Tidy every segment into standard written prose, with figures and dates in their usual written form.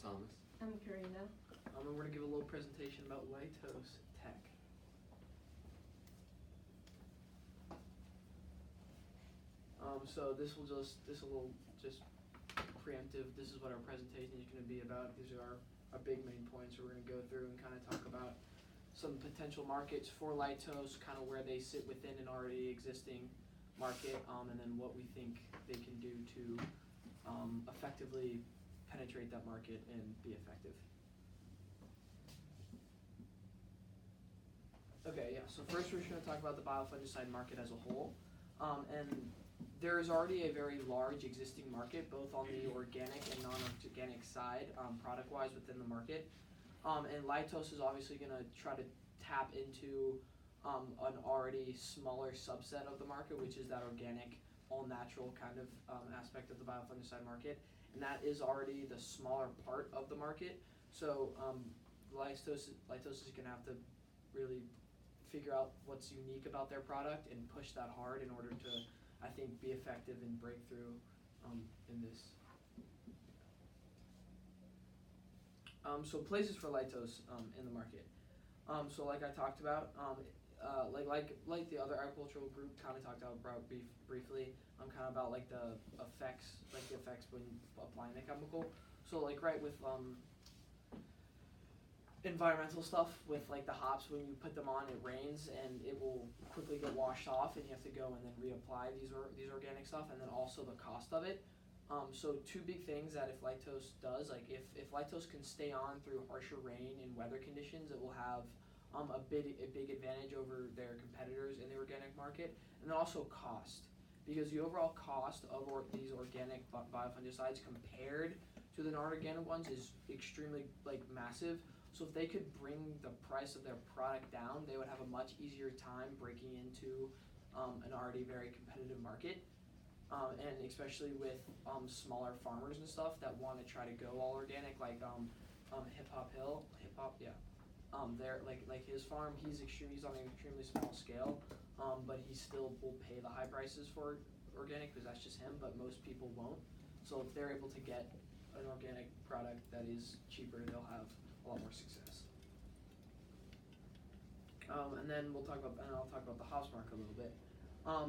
Thomas. I'm Karina. And we're going to give a little presentation about Lytos Tech. So this will just preemptive. This is what our presentation is going to be about. These are our big main points we're going to go through and kind of talk about some potential markets for Lytos, kind of where they sit within an already existing market, and then what we think they can do to effectively penetrate that market and be effective. Okay, yeah, so first we're just going to talk about the biofungicide market as a whole. And there is already a very large existing market, both on the organic and non-organic side, product-wise within the market. And Lytos is obviously going to try to tap into an already smaller subset of the market, which is that organic, all-natural kind of aspect of the biofungicide market. And that is already the smaller part of the market. So Lytos is going to have to really figure out what's unique about their product and push that hard in order to, I think, be effective and break through in this. So places for Lytos in the market. So like I talked about, like the other agricultural group kind of talked about briefly, kind of about like the effects when applying the chemical. So like right with environmental stuff with like the hops, when you put them on, it rains and it will quickly get washed off, and you have to go and then reapply these organic stuff, and then also the cost of it. So two big things that if Lytos does, like if Lytos can stay on through harsher rain and weather conditions, it will have a big advantage over their competitors in the organic market, and then also cost, because the overall cost of these organic biofungicides compared to the non-organic ones is extremely massive. So if they could bring the price of their product down, they would have a much easier time breaking into an already very competitive market. And especially with smaller farmers and stuff that want to try to go all organic, like Hip Hop, yeah. They're like his farm, he's on an extremely small scale, but he still will pay the high prices for organic because that's just him. But most people won't. So if they're able to get an organic product that is cheaper, they'll have a lot more success. And then I'll talk about the hops market a little bit.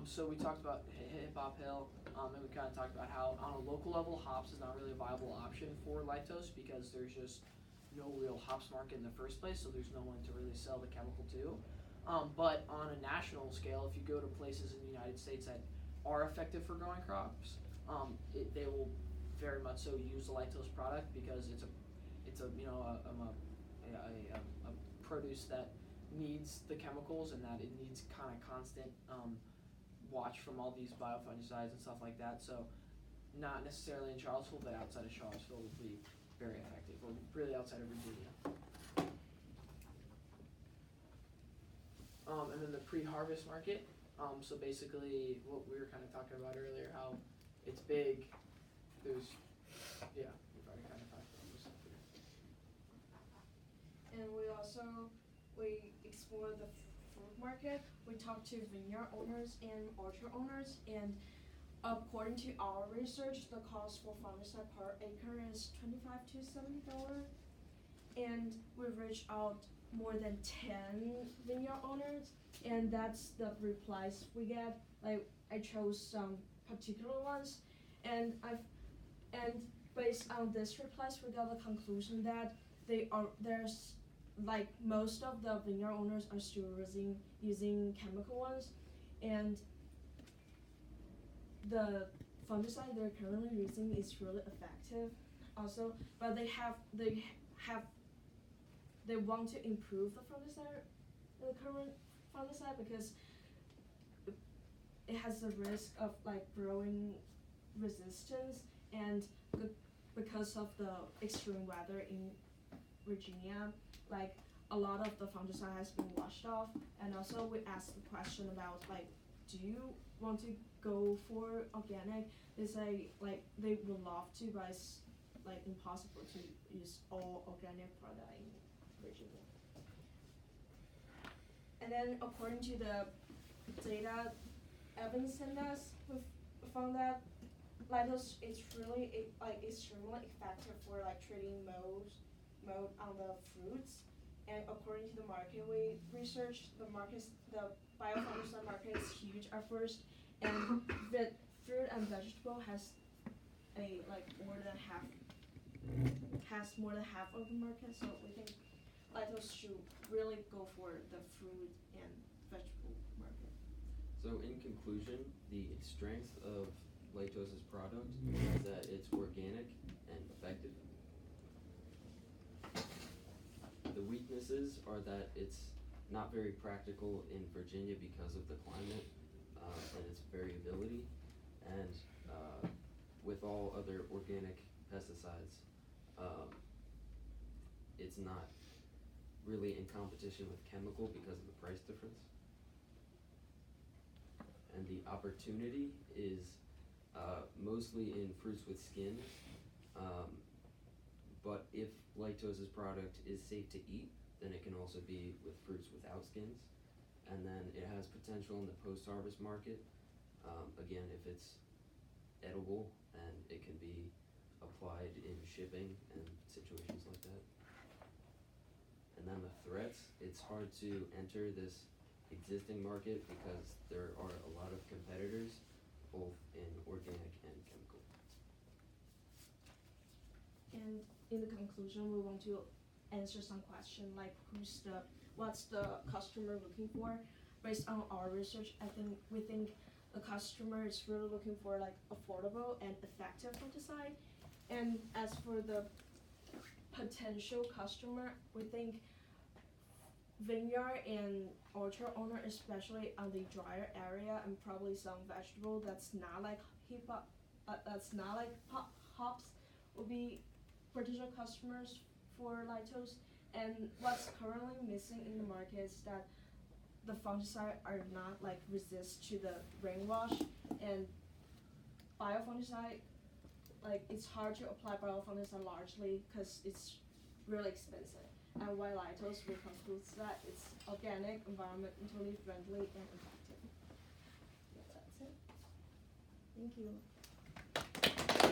So we talked about Hip Hop Hill, and we kind of talked about how on a local level, hops is not really a viable option for Lytos because there's just no real hops market in the first place, so there's no one to really sell the chemical to. But on a national scale, if you go to places in the United States that are effective for growing crops, they will very much so use the Lytos product because it's a produce that needs the chemicals and that it needs kind of constant watch from all these biofungicides and stuff like that. So not necessarily in Charlottesville, but outside of Charlottesville would be very effective, or really outside of Virginia. And then the pre-harvest market. So basically what we were kind of talking about earlier, how it's big. We've already kind of talked about this stuff here. And we explore the fruit market. We talk to vineyard owners and orchard owners, and according to our research, the cost for fungicide per acre is $25 to $70. And we've reached out more than 10 vineyard owners, and that's the replies we get. Like I chose some particular ones, and based on this replies, we got the conclusion that there's like most of the vineyard owners are still using chemical ones, and the fungicide they're currently using is really effective also, but they want to improve the current fungicide because it has the risk of like growing resistance, and because of the extreme weather in Virginia, like a lot of the fungicide has been washed off. And also we asked the question about like, do you want to go for organic? They say like they would love to, but it's like impossible to use all organic product in Virginia. And then according to the data Evan sent us, we found that Lactose is really extremely effective for like treating mold on the fruits. And according to the market we researched, the biofungicide market is huge at first, and the fruit and vegetable has more than half of the market. So we think lactose should really go for the fruit and vegetable market. So in conclusion, the strength of Lactose's product is that it's organic and effective. The weaknesses are that it's not very practical in Virginia because of the climate and its variability, and with all other organic pesticides, it's not really in competition with chemical because of the price difference. And the opportunity is mostly in fruits with skins, but if Lactose's product is safe to eat, then it can also be with fruits without skins. And then it has potential in the post-harvest market, again, if it's edible and it can be applied in shipping and situations like that. And then the threats, it's hard to enter this existing market because there are a lot of competitors, both in organic and chemical. And in the conclusion, we want to answer some question like what's the customer looking for? Based on our research, we think the customer is really looking for like affordable and effective fungicide. And as for the potential customer, we think vineyard and orchard owner, especially on the drier area, and probably some vegetable that's not like hops, will be potential customers for lactose. And what's currently missing in the market is that the fungicide are not like resist to the rainwash, and biofungicide, like it's hard to apply biofungicide largely because it's really expensive. And while lactose, we conclude that it's organic, environmentally friendly, and effective. Yes, that's it. Thank you.